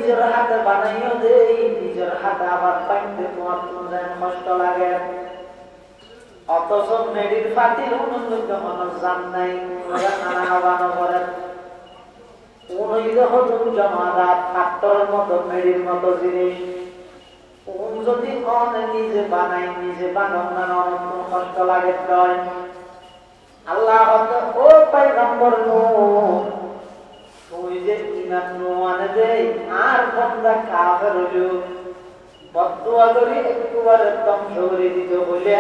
নিজের হাতে বানাইও দেই, নিজের হাতে আবার পাইতে তোমার যেন কষ্ট লাগে। অথচ মেডির ফাতিল যখন জান নাই আনাবানো করেন জমাদার ফাক্টরের মতো মেডির মতো জিনিস যদি নিজে বানাই, নিজে বানানো অনেক কষ্ট লাগে। আল্লাহ ও পয়গম্বর তুই যে ইমান মানে দেই আর বন্দা কাফের হইল বদুয়া করি একটুবার ধ্বংস করে দিত বলে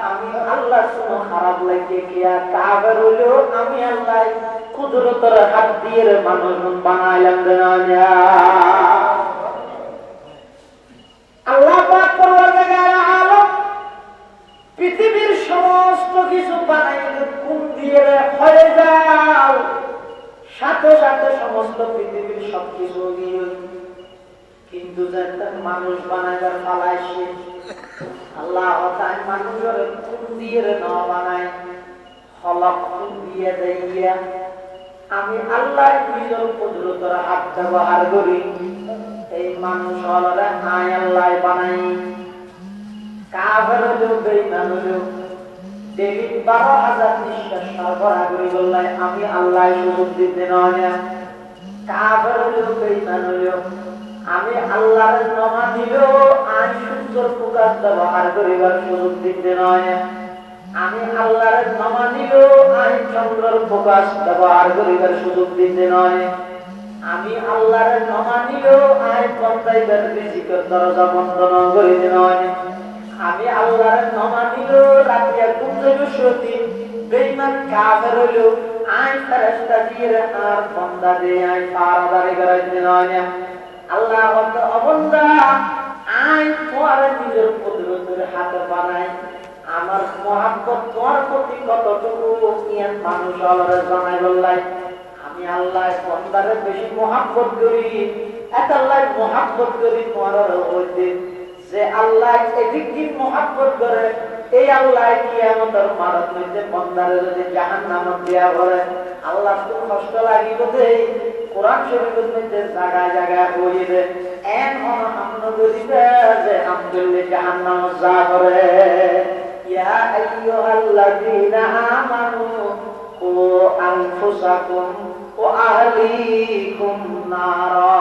আমি আল্লাহ কোনো খারাপ লাগে কিয়া কাফের হইল আমি আল্লাহ কুদরতের হাত দিয়ে মানুষ বানাইলাম না। আল্লাহ পাক পরওয়ারদিগার আলম পৃথিবীর সমস্ত কিছু বানাইলে কোন দিয়ে হয়ে যাও সাথে সাথে সমস্ত পৃথিবীর সবকিছু দিয়ে, কিন্তু মানুষ বানাইবার ফালাইছে আল্লাহ তাই মানুষের কোন দিয়ে না বানায় হলক কোন দিয়ে দেইয়া আমি আল্লাহ নিজের কুদরতের হাত ব্যবহার করি এই মানুষ হলরে আয় আল্লাহ বানাই। কাফের লোক বেঈমান লোক ডেবিট 12,000 নিঃশ্বাস সরবরাহ করে বললাই আমি আল্লাহ সুযোগ দিতে নয়। কাফের লোক বেঈমান লোক আমি আল্লাহর নামা দিল আই সুন্দর প্রকাশ ব্যবহার করিবার সুযোগ দিতে নয়। আমি আল্লাহর নামা দিল আই চন্দ্রের প্রকাশ ব্যবহার করিবার সুযোগ দিতে নয়। আমি আল্লাহর নামা দিল আই বন্দাইবার রিজিকের দরজা বন্ধ করিতে নয়। আমি আল্লাহর নামা দিল রাতিয়া কুঞ্জের সতী বেঈমান কাফের হইল আই ফেরেশতা দিয়ে আর বন্দা দে আই পারাদারি করাইতে নয়। আল্লাহ অবন্দা আই তোমার নিজের কুদরতের হাতে বানাই আমার মহাব্বত তোমার প্রতি কতটুকু ইয়ান মানুষ আল্লাহরে জানাই বললাই আমি আল্লাহ বন্দারে বেশি মহাব্বত করি। এত আল্লাহ মহাব্বত করি তোমার হইতে যে আল্লাহ এদিক দিন মহাব্বত করে এই আল্লাহ কিয়ামতের মারত হইতে বন্দারে যদি জাহান্নামে দেয়া করে আল্লাহ তো কষ্ট লাগিব দেই। কোরআন শরীফের মধ্যে জায়গায় জায়গায় বলিবে এন অনহাম্ন করিবে যে আমদুল্লাহ জাহান্নামে যা করে ইয়া আইয়ুহাল্লাযীনা আমানু কু আনফুসাকুম ওয়া আহলিকুম নারা।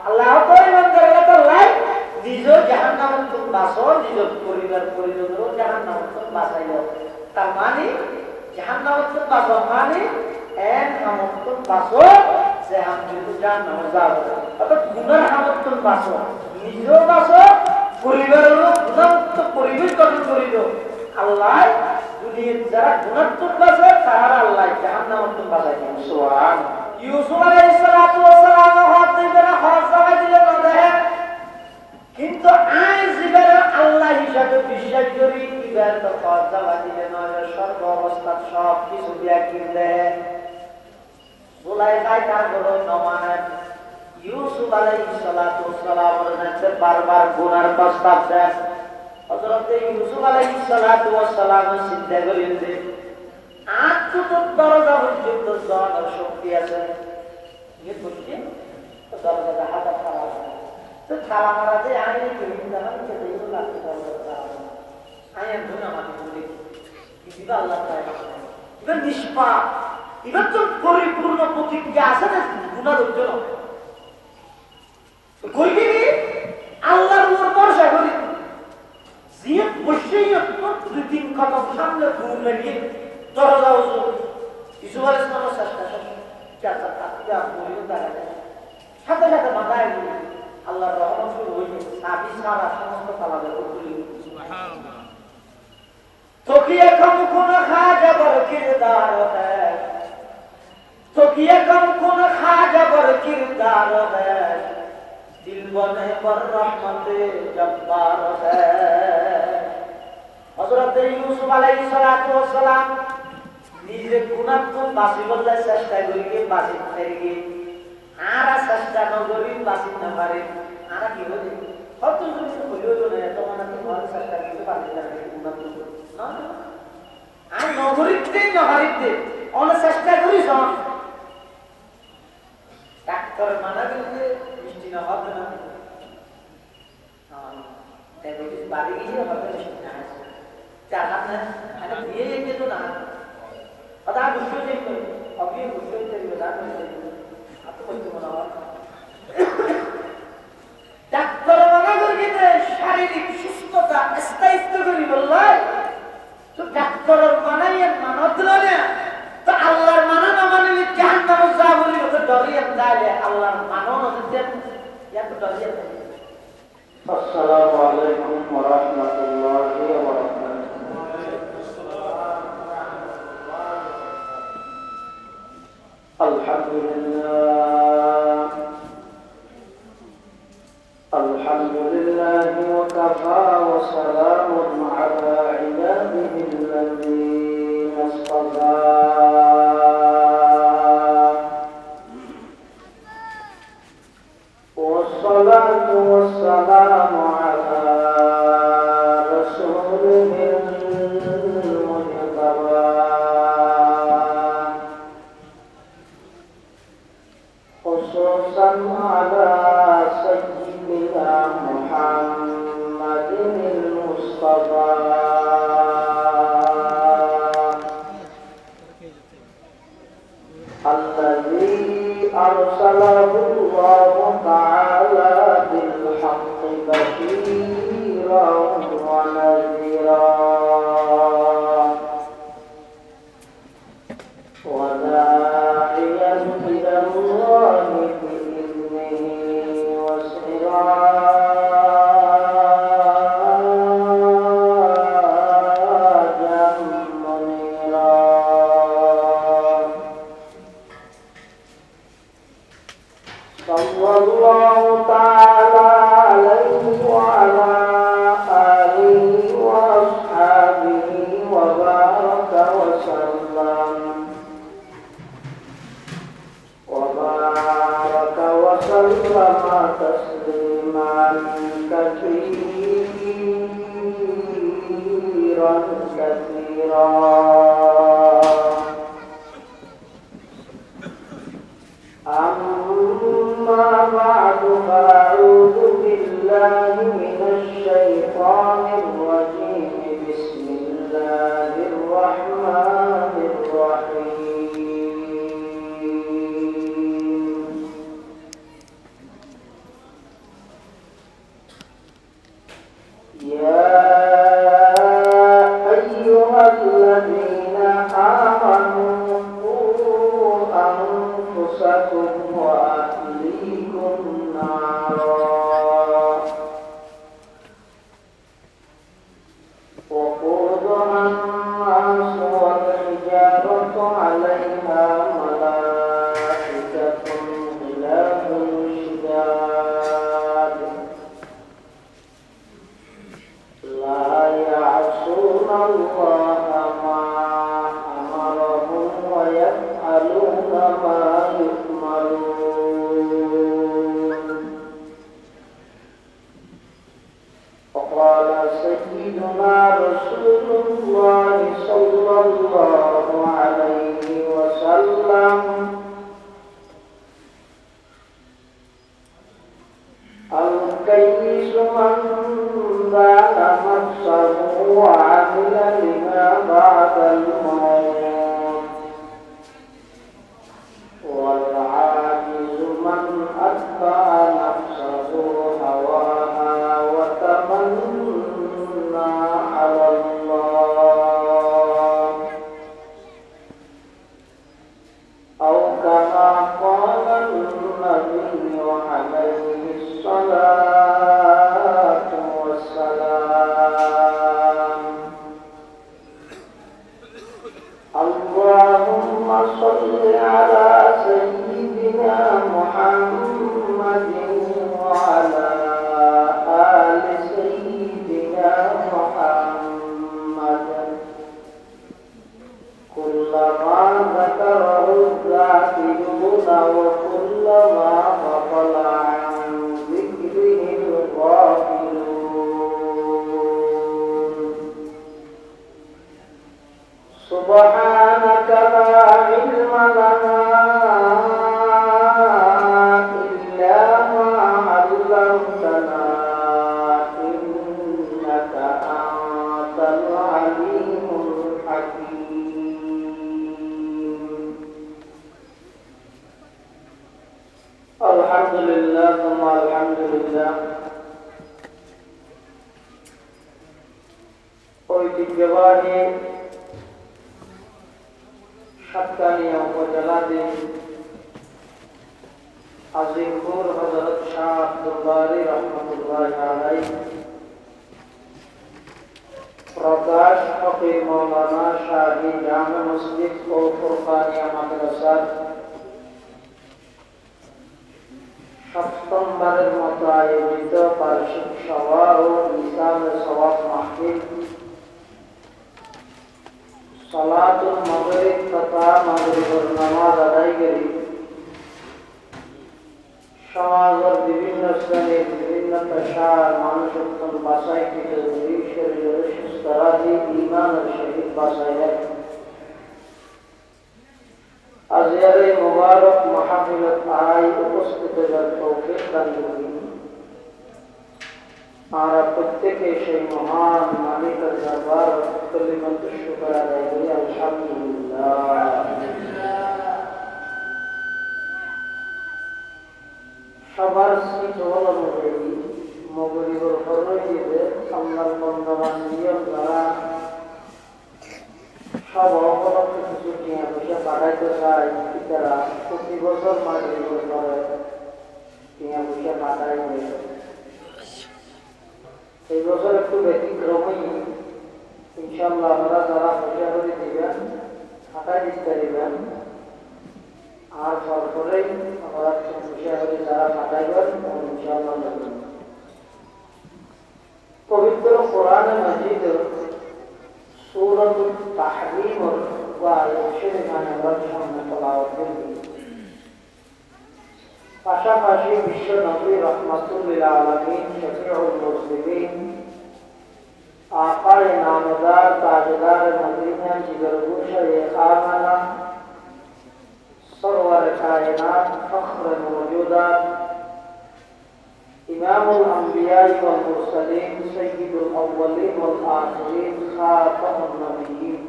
আল্লাহ তো ইমানদাররা তো লাইক নিজের জাহান্নামের থেকে বাঁচো, নিজের পরিবার পরিজনেরও জাহান্নামের থেকে বাঁচাইও। তার মানে জাহান্নামের থেকে বাঁচো মানে এক হামত বাঁচো যে আমি জাহান্নামে যাব। অর্থাৎ গুনার হামত বাঁচো, নিজেও বাঁচো, পরিবারেরও গুণামুক্ত পরিবেশ গঠন করিল। আল্লাহ দুনিয়ার যারা গুণাত্মক বাঁচে তারা আল্লাহ জাহান্নামের থেকে বাঁচাইবেন। সুবহানাল্লাহ। ইউসুফ আলাইহিস সালাতু ওয়াস সালাম হজ দিবেন, হজ জায়গা দিলেন না দেখেন, কিন্তু আজ জীবনে আল্লাহ হিসাবে বিশ্বাস করি এবার তো হজ জায়গা দিলেন না সর্ব অবস্থা সব কিছু দিয়া কিনলে জুলাইখায় তার বড় নমানের ইউসুফ আলাইহিস সালাতু ওয়াস সালাম বারবার গুনার প্রস্তাব দেন। হযরত ইউসুফ আলাইহিস সালাতু ওয়াস সালাম চিন্তা করেন যে আজ তো দরজা পর্যন্ত যাওয়ার শক্তি আছে, এই করছে তো দরজাটা হাতে খারাপ তো খালা মারা যে আইনি করি জানান যে এইগুলো লাগতে দরজা আইন ধুনা মাটি বলি দিবা আল্লাহ তাআলা এটা নিষ্পাপ এবার তো পরিপূর্ণ প্রতিজ্ঞা আছে না গুনার জন্য কইবি আল্লাহর উপর ভরসা করি যে বসেই দুই তিন কদম সামনে ঘুম লাগিয়ে দরজা উজু ইসুফ আলাইহিস সালাম চেষ্টা সাথে সাথে মাথায় আল্লাহর রহমত শুরু হইল। সাবি সারা সমস্ত তালাবের উঠলি তকিয়া কম কোন খাজা বর কিরদার হ্যায়, তকিয়া কম কোন খাজা বর কিরদার হ্যায়, দিল বনে পর রহমতে জব্বার হ্যায়। হযরত ইউসুফ আলাইহিস সালাতু ওয়াস সালাম নিজে গুনাহ বাঁচি বললে চেষ্টা করি বাঁচি থেকে আর চেষ্টা নগরী বাঁচি না পারে আর কি হয়ে কত কিছু হইল না তোমার তোমার চেষ্টা কিন্তু বাঁচি না গুনাহ না আর নগরীতে নগরীতে অনেক চেষ্টা করিস ডাক্তার মানা কিন্তু বাড়ি গিয়ে হবে জানাতে মানে দিয়ে যেতে তো না কথা বুঝতে দেখো অবি বুঝতে দেখো না আপনি বলতে মনে হয় ডাক্তার মানা করে শারীরিক সুস্থতা স্থায়িত্ব করি বললাই তো ডাক্তারের মানাইয়ের মানত না তো আল্লাহর মানা না মানলে জাহান্নামে যা বলি ওকে ডরিয়ে যায় আল্লাহর মানো না দেন ইয়া তো ডরিয়ে যায় السلام عليكم ورحمة الله وبركاته الحمد لله الحمد لله وكفى وسلام على عباده الذين اصطفى والصلاة والسلام على رسوله المجتبى خصوصا على سيدنا محمد المصطفى الذي أرسله الله تعالى بالحق بشيرا ونذيرا وداعيا إلى الله بإذنه وسراجا منيرا صلى الله تعالى عليه وعلى آله وأصحابه وبارك وسلم تسليما كثيرا كثيرا أما بعد فأعوذ بالله من الشيطان الرجيم بسم الله الرحمن الرحيم يا أيها الذين آمنوا أنفسكم وأهليكم نارا وقودها الناس والحجارة عليها ملائكة غلاظ شداد لا يعصون الله ما أمرهم ويفعلون ما يؤمرون وقال سيدنا رسول الله صلى الله عليه وسلم الكيس من بان نفسه وعمل لما بعد الموت والعاجز من أتبع نفسه هواها وتمنى على الله أو كما قال النبي عليه الصلاة والسلام اللهم صل على سيدنا محمد وعلى آل سيدنا محمد كلما ذكره الذاكرون وكلما غفل عن ذكره الغافلون سبحانك لا علم لنا إلا ما علمتنا إنك আলহামদুলিল্লাহ ঐতিহ্যবাহী সাতকানিয়া উপজেলাধীন আজিমপুর হযরত শাহ আব্দুল বারী রহমাতুল্লাহি আলাইহি প্রকাশ ফকির মাওলানা শাহী জামে মসজিদ ও ফুরকানিয়া মাদ্রাসার সপ্তমবারের মতো আয়োজিত বার্ষিক সভা ও ইসালে সওয়াব মাহফিল সালাতুল মাগরিব তথা মাগরিবের নামাজ আদায়কারী সমাজের বিভিন্ন শ্রেণীর বিভিন্ন পেশার মানুষের বাসায় থেকে শরীরের সুস্থ রাখি ঈমানের সহিত বাসায় রাখি আজকের এই মুবারক মাহফিলে আই উপস্থিত হওয়ার তৌফিক দান করুন। আমরা প্রত্যেকে সেই মহান মালিকের দরবার কালিমাত শুকর আদায় করি আলহামদুলিল্লাহ। সবার শীত হল মগরিবর ফরমাইতে আল্লাহর বন্দাবান নিয়ম দ্বারা সব অপরাধ কিছু টিয়া পয়সা পাঠাইতে চাই তারা প্রতি বছর মাগরিবর পরে টিয়া পয়সা পাঠাই এই বছর একটু ব্যতিক্রমই ইনশাআল্লাহ আপনারা যারা পয়সা করে দিবেন পাঠাই দিতে দিবেন আর সরকারেই আমরা পয়সা করে যারা পাঠাইবেন ইনশাআল্লাহ দেবেন। পবিত্র কোরআনে মাজিদ সূরাতুল তাহরীমের আয়াতের আমরা সামনে তেলাওয়াত করি। পাশাপাশি বিশ্ব নবী রাহমাতুল লিল আলামিন শফিউল মুসলিমিন আকায়ে নামদার তাজদার মদিনা জিগরগোশে খানা সরওয়ার কায়নাত ফখর মওজুদাত إمام الأنبياء والمرسلين سيد الأولين والآخرين خاتم النبيين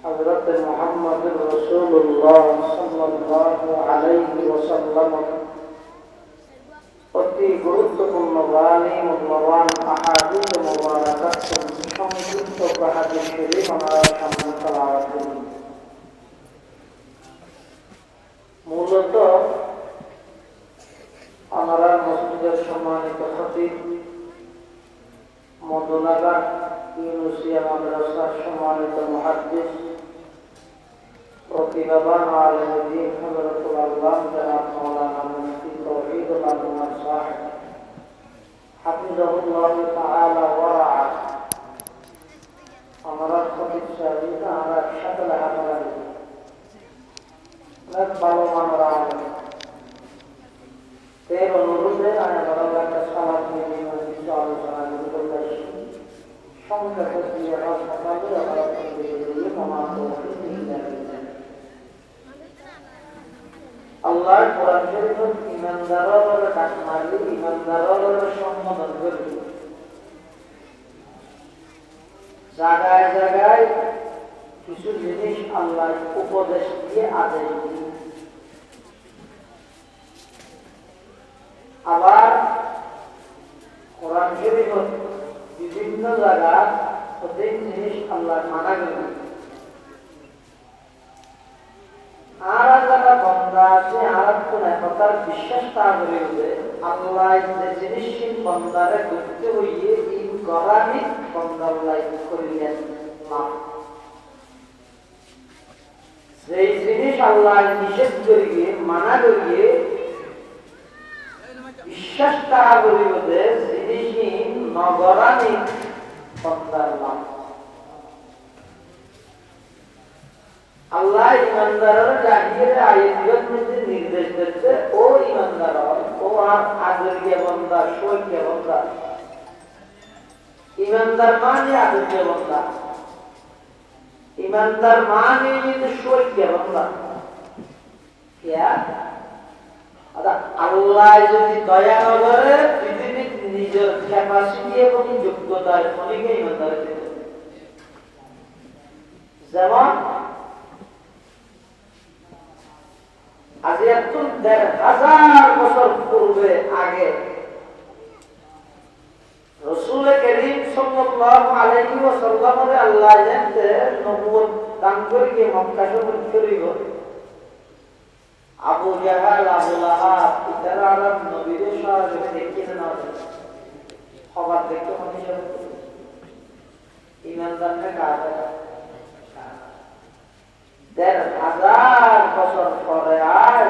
حضرت محمد رسول الله صلى الله عليه وسلم অতি গুরুত্বপূর্ণ বাণী মূল্যবান আহাদিস মুবারাকাত সংযুক্ত হাদিস শরীফ আমরা সামনে তেলাওয়াত করি। মূলত আমরা মসজিদের সম্মানিত খতিব মদনাঘাট ইউনুসিয়া মাদ্রাসার সম্মানিত মুহাদ্দিস প্রতিভাবান আলেম দ্বীন হযরতুল আল্লাহ জনাব মাওলানা মুফতি তৌহিদুল আলম সাহেব হাফিজাহুল্লাহ তাআলা ওয়া রাআ আমরা খতিব সাহেব আমরা একসাথে লেখাপড়া করি অনেক ভালো মানের আলেম এর অনুরোধে আমি বড় একটা সমাজ নিয়ে কিছু আলোচনা করতে সংক্ষেপে দিয়ে আল্লাহ কোরআন শরীফের ইমানদারের ডাক মারলি ইমানদারের সম্বোধন করবি জায়গায় জায়গায় কিছু জিনিস আল্লাহ উপদেশ দিয়ে আদেশ দিয়ে আবার কোরআন শরীফের বিভিন্ন জায়গা প্রত্যেক জিনিস আল্লাহ মানা করবে আর যারা বন্দা আছে আর কোন একতার বিশ্বাস তা করে আল্লাহ যে জিনিস বন্দারে করতে হইয়ে এই গরানি বন্দার লাইফ করিলেন না সেই জিনিস আল্লাহ নিষেধ করিয়ে মানা করিয়ে বিশ্বাস তাহা করিবে জিনিসই নগরানি বন্দার লাভ আল্লাহ ইমানদারের জাহিরে আয়াতের মধ্যে নির্দেশ দিচ্ছে ও ইমানদার ও আর আদরিয়া বান্দা সৈক্য বান্দা ইমানদার মানে আদরিয়া বান্দা ইমানদার মানে সৈক্য বান্দা কিয়া আল্লাহ যদি দয়া না করে পৃথিবীর নিজের ক্যাপাসিটি এবং যোগ্যতার অনেকে ইমানদার যেমন আজ এত ১,৫০০ বছর পূর্বে আগে রাসূল করিম সাল্লাল্লাহু আলাইহি ওয়াসাল্লামের আল্লাহ জানতে নবুয়ত দান করে মক্কা শরীফ করিব। আবু জাহাল, আবু লাহাব ইতারা আরব নবীর সাথে দেখে না খবর দেখতে মনে হয় ইমানদার না কাফের। ১,৫০০ বছর পরে আজ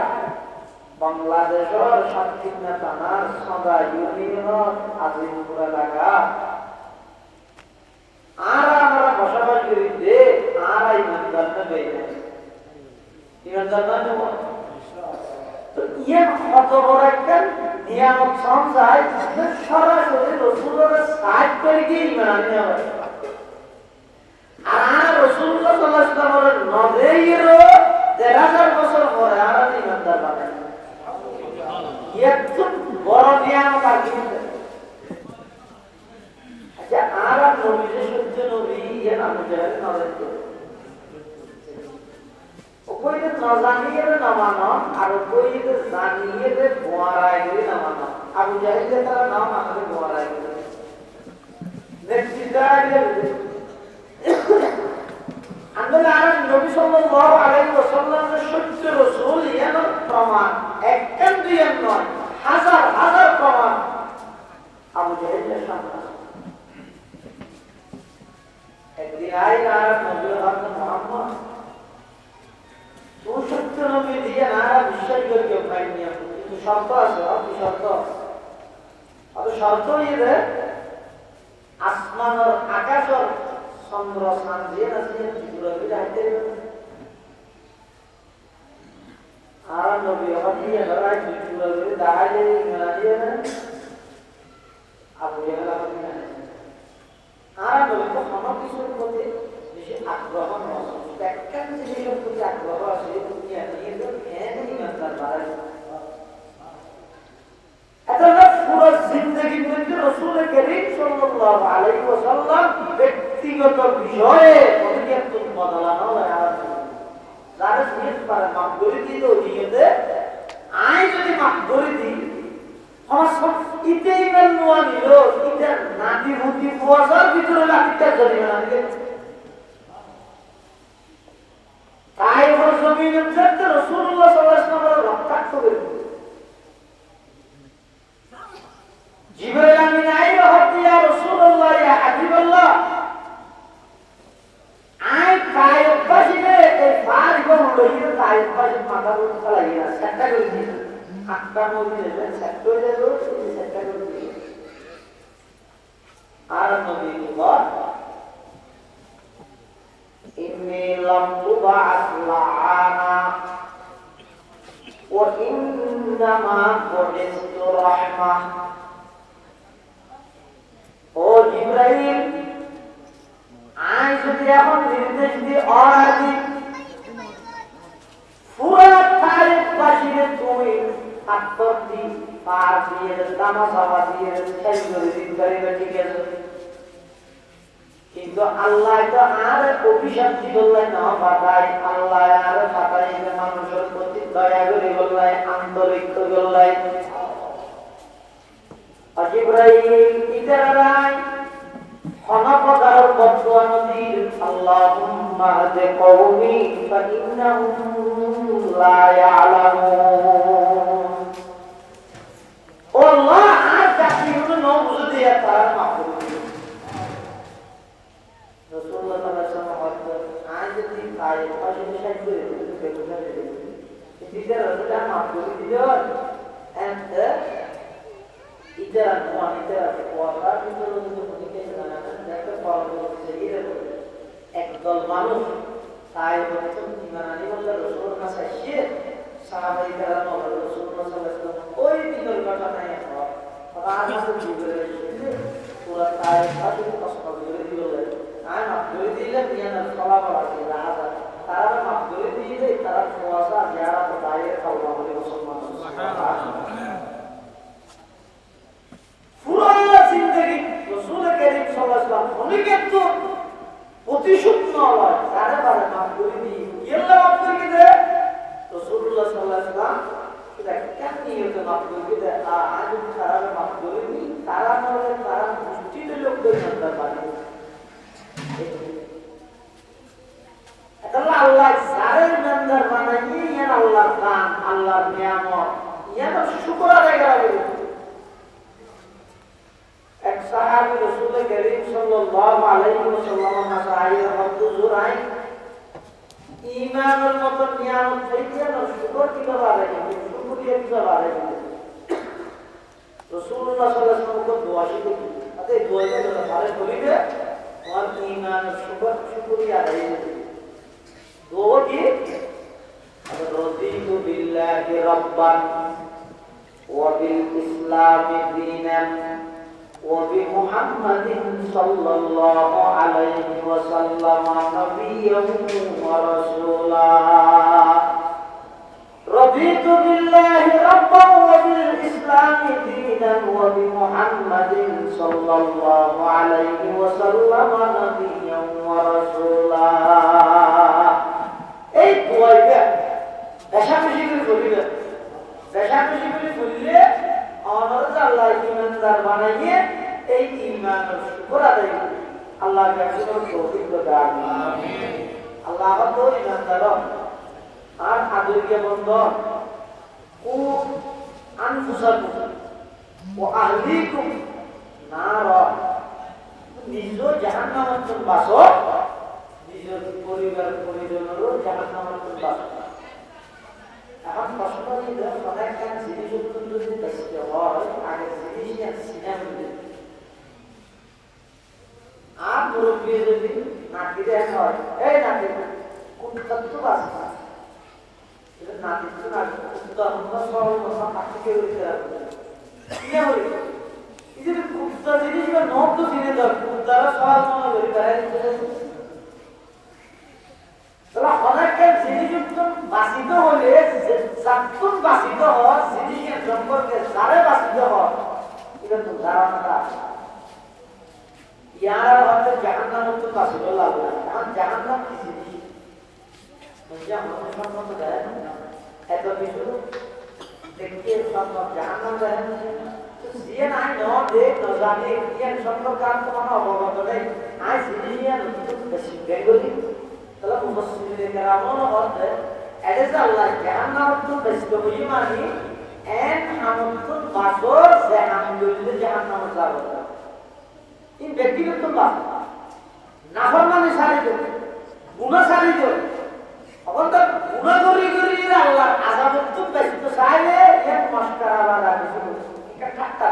বাংলাদেশের শান্তিনা থানার সদা ইউনিয়ন আজিমপুর এলাকা আর আমরা বসবাস করি যে আর ইমানদার না বেড়ে ইমানদার না তো ইয়ে কত বড় একটা নিয়ামত সংসায় সরাসরি রসুলের সাহায্য করে গিয়ে ইমান আনি হবে। আর রাসূলুল্লাহ সাল্লাল্লাহু আলাইহি ওয়াসাল্লামের নবীরও ১,৫০০ বছর পরে আর ইমানদার বানায় এত বড় নিয়ামত আর কি। আচ্ছা আর নবী যে সত্য নবী এ নাম জানেন না ওইটা না জানিয়ে না মানো আর ওইটা জানিয়ে যে গোয়ারায় গেলে না মানো। আবু জাহেল তারা নাম আমাদের গোয়ারায় গেলে নেতৃত্ব আগে আমরা আর নবী সাল্লাল্লাহু আলাইহি ওয়াসাল্লামের সত্য রাসূল এর প্রমাণ একদম দুই নয় হাজার হাজার প্রমাণ আবু জাহেলের সামনে। একদিন আই আর নবী মুহাম্মদ তুই সত্য নবী দিয়ে না বিশ্বাস করে কেউ পাইনি কিন্তু শর্ত আছে কি শর্ত? আর শর্ত ইয়ে আসমানের আকাশের চন্দ্র স্নান দিয়ে আছে পুরো যাইতে আর নবী হদিয়ে ধরাই পুরো দাঁড়াইলে মেলাইয়ে না আবু জাহেল আপনি না আর নবী তো কোনো কিছুর প্রতি বেশি আগ্রহ নয় একটা জিনিসের প্রতি আগ্রহ আছে দুনিয়া নিয়ে তো কেন ইমানদার বাড়াই এটা পুরো জিন্দেগি মধ্যে রাসূল করিম সাল্লাল্লাহু আলাইহি ওয়াসাল্লাম ব্যক্তিগত বিষয়ে পরিবর্তন বদলানো হয়। যারা জিনিস পারে মাফ করে দিল ওইদিকে আই যদি মাফ করে দিই আমার সব ইতে ইমান নোয়া নিল এটা নাতি বুদ্ধি কুয়াশার ভিতরে লাঠিটা যদি না দিলে তাই ওর জমিনের ক্ষেত্রে রাসূলুল্লাহ সাল্লাল্লাহু আলাইহি ওয়াসাল্লাম রক্তাক্ত করে জিবরাইল আমিন আইলো হতে ইয়া রাসূলুল্লাহ ইয়া হাবিবাল্লাহ আই কায়ব বাসিনে এই ফার গম লইয়ে কায়ব বাসিন মাথা উঠে লাগিয়া সেটা করে দিই আটটা মধ্যে সেটা হয়ে গেল সেটা করে দিই আর নবী বল ইন্নী লাম তুবাস লাআনা ওয়া ইন্নামা বুইস্তু রাহমাহ। ও জিবরাইল আই যদি এখন নির্দেশ দিয়ে অর্ডার দিই পুরা তারিখ বাসিরে তুমি আত্মটি পার দিয়ে দানা সাবা দিয়ে শেষ করে দিন করিবে ঠিক আছে কিন্তু আল্লাহ তো আর অভিশাপ দিবলাই না পাঠাই আল্লাহ আর পাঠাই মানুষের প্রতি দয়া করে বললাই আন্তরিক বললাই জিবরাইল ইতারাই হনপদার বদুয়া নদীর আল্লাহুম্মা হাদি কওমি ফাইন্নাহুম লা ইয়ালামুন। ও আল্লাহ আর কাফিরুন নবুজ দিয়া তার মাফ করে দিও। রাসূলুল্লাহ সাল্লাল্লাহু আলাইহি ওয়াসাল্লাম আজ যদি পায় পাশে সাইড করে দিতে বেগুনা দিতে দিতে রাসূলুল্লাহ মাফ করে দিও এন্ড ইতারা নোয়া ইতারা কোয়াটা কিন্তু মনিকে জানা না দেখো পরবর্তী এরকম একদল মানুষ তাই বলে তো ইমান আনি বললে রাসূলুর কাছে এসে সাহাবায়ে কেরাম রাসূলুল্লাহ সাল্লাল্লাহু আলাইহি ওয়াসাল্লাম ওই দিনের কথা নাই আর আছে জিবরাইল এসে পুরা তাই সাথে কষ্ট করে দিল আর মাফ করে দিলে বিয়ানের ফলাফল আছে রাজা তারা মাফ করে দিলে তারা কুয়াশা যারা তো দায়ের খাওয়া বলে মুসলমান সুবহানাল্লাহ পুরা জিন্দেগি রাসূল করিম সাল্লাল্লাহু আলাইহি ওয়াসাল্লাম অনেক তো প্রতিশোধ নেওয়া তারা মাফ করে দিই আল্লাহ মাফ করে দেয় রাসূল রাসূলুল্লাহ সাল্লাল্লাহু আলাইহি ওয়াসাল্লাম এটা কেমনি হতে মাফ করবে আজ খারাপ মাফ করেনি তারা নয় তারা মুষ্টিতে লোকদের সন্তান বানিয়ে আল্লাহ আল্লাহ সারের মেম্বার বানাইনি ইয়ান আল্লাহর দান আল্লাহর নিয়ামত ইয়ান শুকর আদায় করা হবে এক সাহাবী রাসূল করিম সাল্লাল্লাহু আলাইহি ওয়াসাল্লাম মাসাইল হুজুর আই ঈমানের মত নিয়ামত থেকে না শুকর কিভাবে আদায় করবে শুকরিয়া কিভাবে আদায় করবে রাসূলুল্লাহ সাল্লাল্লাহু আলাইহি ওয়াসাল্লাম দোয়া শিখিয়েছেন আতে দোয়াটা যখন ভালো করিবে তোমার ঈমানের শুকরিয়া আদায় হবে দোয়া কি রাদিতু বিল্লাহি রাব্বান ওয়া বিল ইসলামি দীনান ওয়া বিমুহাম্মাদিন সাল্লাল্লাহু আলাইহি ওয়াসাল্লাম নাবিয়্যান ওয়া রাসূলা রাদিতু বিল্লাহি রাব্বান ওয়া বিল ইসলামি দীনান ওয়া বিমুহাম্মাদিন সাল্লাল্লাহু আলাইহি ওয়াসাল্লাম নাবিয়্যান ওয়া রাসূলা এই দোয়াটা বেশাবেশি করে বলিবে বেশাবেশি করে বললে আমাদের আল্লাহ ঈমানদার বানাইয়ে এই ঈমানের শুকর আদায় করে আল্লাহর কাছে তৌফিক দান আমিন আল্লাহ তো ঈমানদার আর আদরিয়া বন্ধ ও আনফুসাকুম ওয়া আহলিকুম নার নিজ জাহান্নামের থেকে বাঁচো নিজের পরিবার পরিজনেরও জাহান্নামের থেকে বাঁচো এখন প্রশ্ন হইল অনেক কাজ জিনিস অত্যন্ত যদি দেখতে হয় আগে জিনিস আর সিনেমা আর মুরব্বী যদি নাতি দেখা হয় এই নাতি কোন তত্ত্ব বাঁচা এটা নাতি তো না উদাহরণ সরল কথা পাঠিয়ে হইতে হবে সিনেমা এই যে কুত্তা জিনিস বা নব তো চিনে দাও কুত্তারা সহজ মনে করি বেড়াই তাহলে অনেকের জিনিস বাসিত হলে সাতুন বাসিত হওয়ার জিনিসের সম্পর্কে সারে বাসিত হওয়ার এটা তো ধারণা ইয়ার হয়তো জাহান্নাম তো বাসিত লাগবে এখন জাহান্নাম কি জিনিস বুঝে আমাদের সম্পর্কে দেয় এত কিছু দেখতে সম্ভব জাহান্নাম দেয় যে নাই ন দেখ ন জানে ইয়ার সম্পর্কে আর কোনো অবগত নেই আজ জিনিস ইয়ার বেশি বেঙ্গলি তাহলে মুসলিমদের কেরামন হতে এদেশ আল্লাহ জাহান্নাম তো বেশি বুঝি মানি এন আমতুন বাসর জাহান্নামে জাহান্নাম যাব এই ব্যক্তিগত বাস নাফরমানি সারি দে গুনাহ সারি দে এখন তো গুনাহ করি আল্লাহ আযাব তো বেশি তো চাইলে এক মাস্টার আবার আছে এটা ঠাট্টা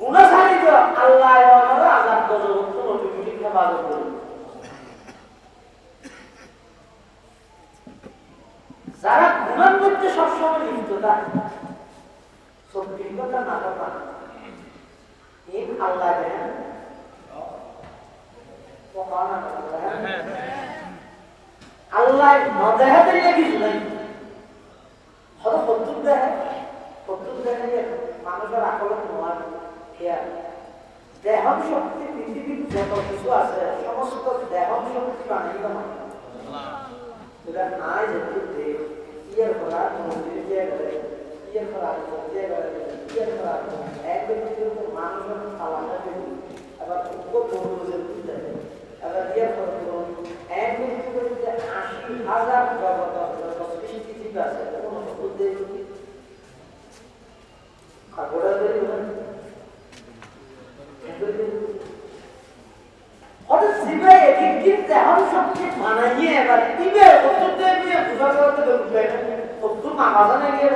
গুনাহ সারি দে আল্লাহ আমাদের আযাব গজব তো অটোমেটিক হেফাজত করে যারা গুনার মধ্যে সবসময় লিপ্ত থাকে সত্যিকতা না থাকা এই আল্লাহ দেন আল্লাহ নদেহাতে কিছু নাই হয়তো প্রত্যুক দেখে মানুষের আকলন নোয়ার দেহন শক্তি পৃথিবীর যত কিছু আছে সমস্ত দেহন শক্তি বানিয়ে মানুষ আজ ইয়ার করা মন্দির জায়গায় ইয়ার করা জায়গায় ইয়ার করা এক ব্যক্তির মানুষের আলাদা ব্যক্তি আবার উপকরণের দেয় আবার ইয়ার করা এক ব্যক্তির ৮০,০০০ জগৎ সৃষ্টি জীব আছে কোনো উদ্দেশ্য আগোড়া দেরি অর্থাৎ জীবে একদিন দেহন শক্তি মানাইয়ে এবার দিবে অত্যন্ত দিয়ে বুঝা করতে দেবে অত্যন্ত মামাজানে গিয়ে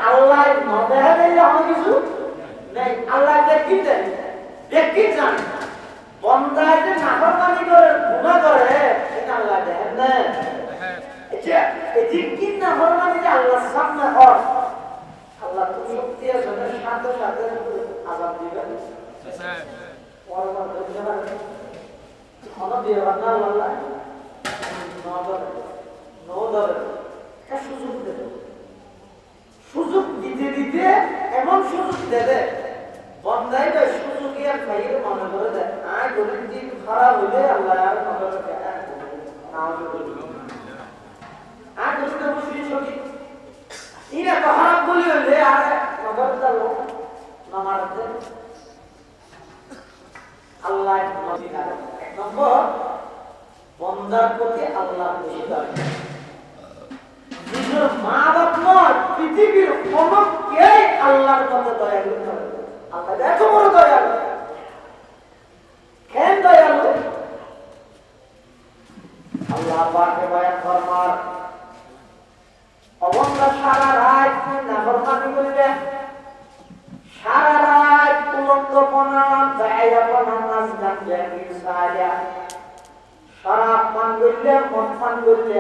আল্লাহ নদেহা দিলে আমার কিছু নেই আল্লাহ দেখি দেন দেখি জান বন্দায় যে নাফরমানি করে গুনাহ করে এটা আল্লাহ দেখেন না আচ্ছা এদিক কি নাফরমানি যে আল্লাহর সামনে হয় আল্লাহ তো শক্তি আছে সাথে সাথে আযাব দিবেন সুযোগ দিতে দিতে এমন সুযোগ দেবে বন্ধাই সুযোগ বাইরে মনে করে দেয় আর গরিব দিন খারাপ হইলে আল্লাহ আর আর দুষ্ট মুসলিম সঠিক ইনা তো খারাপ বলি হলে আর নগর যাবো নামাজে আল্লাহ নবী আর এক নম্বর বন্দার প্রতি আল্লাহ বেশি দয়া নিজের মা বাপ নয় পৃথিবীর কোনো কেউ আল্লাহর মতো দয়া করতে পারে আল্লাহ এত বড় দয়ালু কেন দয়ালু আল্লাহ পাকে বয়ান ফরমান অবন্ধা সারা রাত নাফরমানি করবে সারা রাত উলঙ্গপনা দায়রাপনা নাচ গান জাগির সায়া শরাব পান করলে মদ পান করলে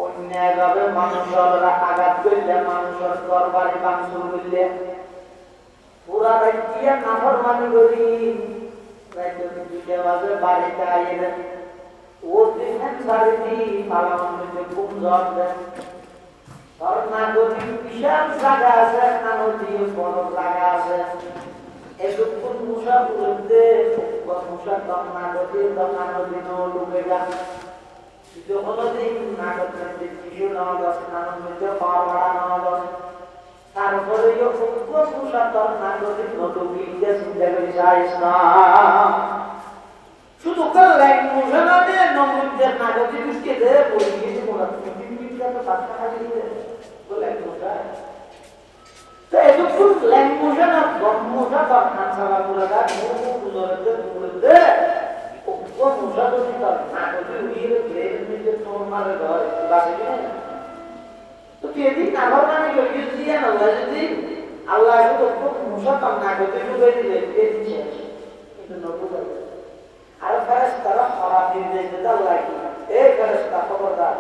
অন্যায়ভাবে মানুষের আঘাত করলে মানুষের দরবারে ভাঙচুর করলে পুরা রাত দিয়ে নাফরমানি করি রাতে দুইটা বাজে বাড়িতে আইলে ও দেখেন বাড়িতে পালামে খুব জল দেন নাগরিক বিশাল জায়গা আছে নদীর বড় জায়গা আছে এটুকুন মুসা বলতে মুসা দম নাগরিক দম নদী ডুবে যান যখন নাগরিক কিছু নেওয়া যাচ্ছে নানন্দে পাওয়া ভাড়া নেওয়া যাচ্ছে তারপরে মুসা দম নাগরিক নদী চিন্তা করে যাইস না শুধু করলেন মুসা না দিয়ে নমরুদের নাগরিক উঠকে দে বলে গেছে মোড়া তুমি মিনিটটা তো 5 টাকা দিয়ে তো এটুকু ল্যাঙ্গুয়েজ না ব্রহ্মটা দরকার ছাড়া পুরোটা মুখে ও মুসা তো না করলে উড়িয়ে গ্রেড তোর মারে ঘর বাসে তো যদি নাগর মানে গিয়ে দিয়ে না যদি আল্লাহ তো মুসা তো না করতে ডুবে দিলে দিচ্ছে কিন্তু নতুন আর ফেরেশতারা খারাপ নির্দেশ দিতে আল্লাহ কি এই ফেরেশতা খবরদার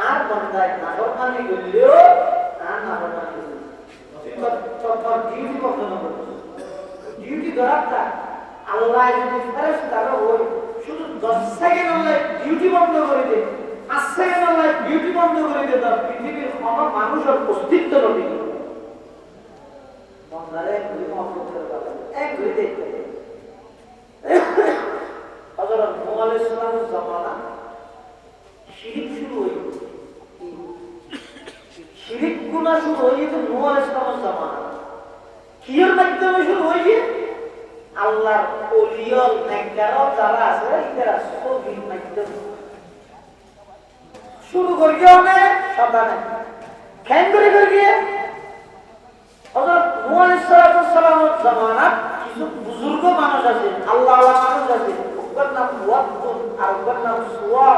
আর বন্দায় নাফরমানি করলেও আর নাফরমানি তোর ডিউটি বন্ধ করবে ডিউটি ধরাটা আল্লাহ যদি ফেরেশতারা ওই শুধু 10 সেকেন্ড আল্লাহ ডিউটি বন্ধ করে দেয় 5 সেকেন্ড আল্লাহ ডিউটি বন্ধ করে দেয় তার পৃথিবীর কোনো মানুষের অস্তিত্ব নেই বন্দারে ঘুরি মাফ করতে পারবে এক ঘুরি দেখতে হযরত নূহ আলাইহিস সালামের জামানা শিরিক শুরু হইল শিরিক গুনাহ শুরু হইছে নূহ আলাইহিস সালামের জামানা কিয়ের মাধ্যমে শুরু হইছে আল্লাহর ওলিয়ল নেককার যারা আছে এরা সবই মাধ্যমে শুরু করিও না সাবধানে কেন করিয়ে হযরত নূহ আলাইহিস সালামের জামানা কিছু বুজুর্গ মানুষ আছে আল্লাহ ওয়ালা মানুষ আছে নাম ওয়াদ আর নাম সুওয়া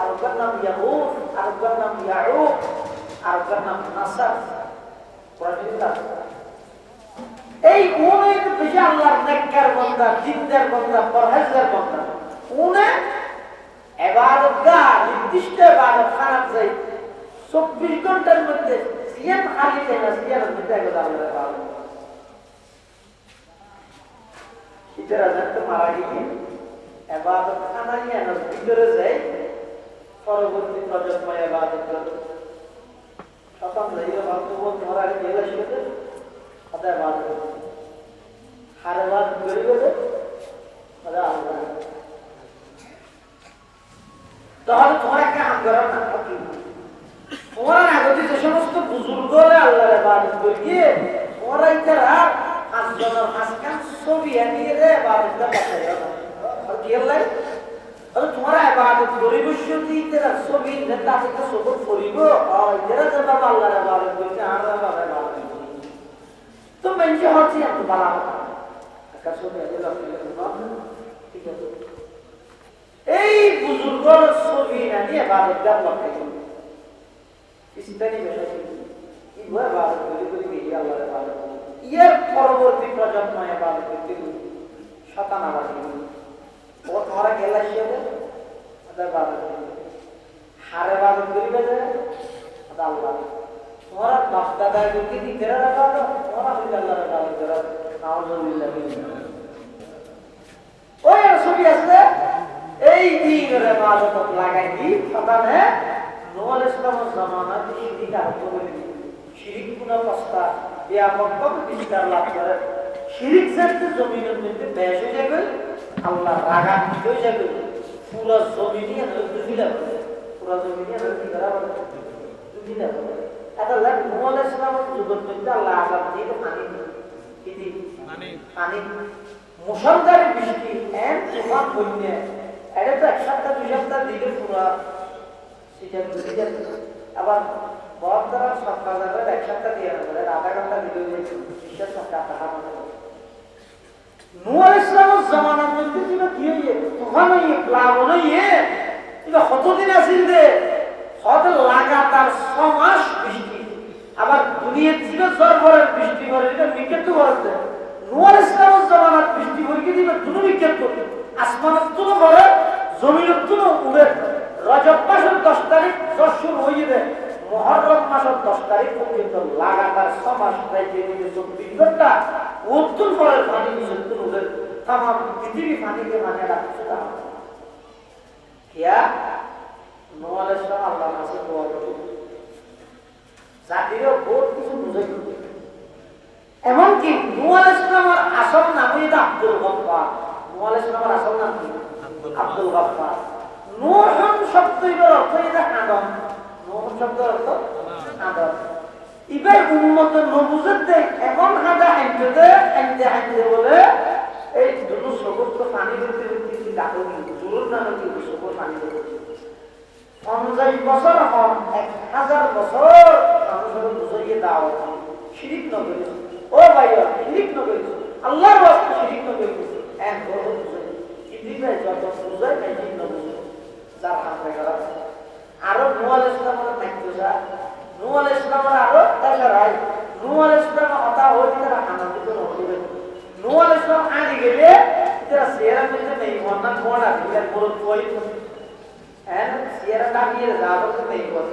আর নাম ইয়াহুদ আর নাম ইয়াউব আর নাম নাসার পড়াশোনা এই উনি তো বেশি আল্লাহর নেককার বান্দা জিন্দার বান্দা পরহেজগার বান্দা উনি ইবাদতগাহ নির্দিষ্ট ইবাদত খানাত যাই 24 ঘন্টার মধ্যে সিয়াম খালি দেনা সিয়ামের মধ্যে আল্লাহর ইবাদত ইতারা যত মারা গিয়ে ইবাদত খানা নিয়ে ভিতরে যায় পরবর্তী প্রজন্ম ইবাদত করে খতম হয়ে গেল বর্তমান ধরা গেল সেটা আদা ইবাদত হার ইবাদত করে গেলে আদা আল্লাহ তাহলে তোমরা কাম করো না কি তোমরা আগতে যে সমস্ত বুজুর্গরা আল্লাহর ইবাদত করিয়ে তোমরা ইতারা আজজনের হাসকান ছবি আনিয়ে রে ইবাদত বাতাইও না আর কি আল্লাহ আর তোমরা ইবাদত করিব শুধু ইতারা ছবি নেতা থেকে সবর করিব আর ইতারা যে বাবা আল্লাহর ইবাদত করিতে আর বাবা ইবাদত তো মেনকে হচ্ছে এত বালা আকাশ ছবি আল্লাহ ঠিক আছে এই বুজুর্গর ছবি আনিয়ে ইবাদত বাতাইও ইসলামী ভাষা কি হয় ইবাদত করি গিয়ে আল্লাহর ইবাদত এর পরবর্তী প্রজন্ম ইবাদত করতে শতানাবাদী ও তোমরা গেলা হিসেবে আদা ইবাদত হারে ইবাদত করিবে যে আদা আল্লাহ তোমরা বাপদাদা যদি দিতে রাখা তো তোমরা হইল আল্লাহর ইবাদত করা নাউজুবিল্লাহ ওই ছবি আছে এই দিনের ইবাদত লাগাই দি শতানে নূহ আলাইহিস সালামের জামানাতে শিরিক আরম্ভ করে শিরিক গুনাহ প্রস্তাব ব্যাপক বিস্তার লাভ করে শিরিক যাতে জমিনের মধ্যে বেশ হয়ে যাবে আল্লাহ রাগান্বিত হয়ে যাবে পুরো জমিনই নদী ফিরে পুরা জমি নিয়ে কি করা হবে তুমি না এটা লাগ নোয়ালে ইসলাম যুগত মধ্যে আল্লাহ আযাব দিয়ে পানি কি পানি মুসলধারে বৃষ্টি এর তুফান বন্যা এটা তো এক সপ্তাহ দুই সপ্তাহ দিলে পুরা সেটা বুঝে যাচ্ছে আবার বরফ দ্বারা সপ্তাহ যাবে এক সপ্তাহ দিয়ে না বলে আধা ঘন্টা দিলে বিশ্বাস সপ্তাহ টাকা নূহ আলাইহিস সালামের জামানার মধ্যে ছিল কি হইয়ে তুফান হইয়ে প্লাবন হইয়ে এটা কতদিন আসিল রে হয়তো লাগাতার 6 মাস বৃষ্টি আবার দুনিয়ার ছিল সরবরের বৃষ্টি করে এটা মিকেট তো করতে নূহ আলাইহিস সালামের জামানার বৃষ্টি করে কি দিবে দুনো মিকেট করতে আসমানের তুলো করে জমিনের তুলো উড়ে রজব মাসের 10 তারিখ শুরু হয়ে যায় মুহররম মাসের 10 তারিখ পর্যন্ত লাগাতার 6 মাস রাইতে দিনে 24 ঘন্টা উত্তর পরের পানি নিচে তুলে तमाम पृथ्वी पानी के माने राखছে তা কিয়া নূহ আলাইহিস সালাম আল্লাহর কাছে দোয়া করলেন জাতিরও বহুত কিছু বুঝাই এমন কি নূহ আলাইহিস সালামের আসল নাম হইছে আব্দুল গফফার নূহ আলাইহিস সালামের আসল নাম কি আব্দুল গফফার নূহ শব্দের অর্থ হইছে আদম নূহ শব্দের অর্থ আদম ইবে উম্মত নবুয়তে এমন হাদা আনতে বলে এই দুটো সমস্ত পানি করতে করতে ডাকো জোর না নাকি সব পানি করতে 50 বছর হন 1000 বছর মানুষের বুঝিয়ে দাও শিরিক না করে ও ভাইয়া শিরিক না করে আল্লাহর ওয়াস্তে শিরিক না করে এক বড় বুঝাই ইদিকে যত বুঝাই নাই না বুঝাই যার হাতে করা আরো নূহ আলাইহিস সালামের নাইতোসা নূহ আলাইহিস সালামের আরো তাশারাই নূহ আলাইহিস সালাম কথা হইতে তারা আনন্দিত হইবে নূহ আলাইহিস সালাম আগে গেলে তারা সিয়ারা মধ্যে নেই ওয়ান্না কোড়া দিলে বড় কই এন্ড সিয়ারা দাঁড়িয়ে যাওয়ার তো নেই বল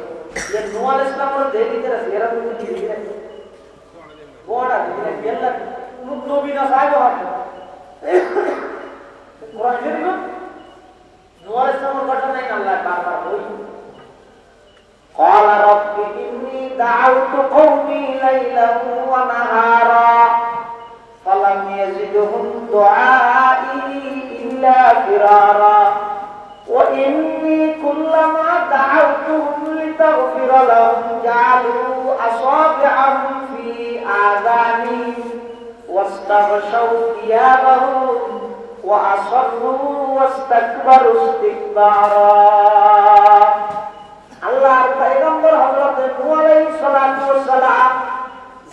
যে নূহ আলাইহিস সালামের দেরি তারা সিয়ারা মধ্যে দিয়ে কোড়া দিলে গেল্লা নবী না সাহেব হাতে কোরআন শরীফ নূহ আলাইহিস সালামের কথা নাই আল্লাহ বারবার বলি قال رب إني دعوت قومي ليلا ونهارا فلم يزدهم دعائي إلا فرارا وإني كلما دعوتهم لتغفر لهم جعلوا أصابعهم في آذانهم واستغشوا ثيابهم وأصروا واستكبروا استكبارا আল্লাহর পয়গম্বর হযরত নূহ আলাইহিস সালাম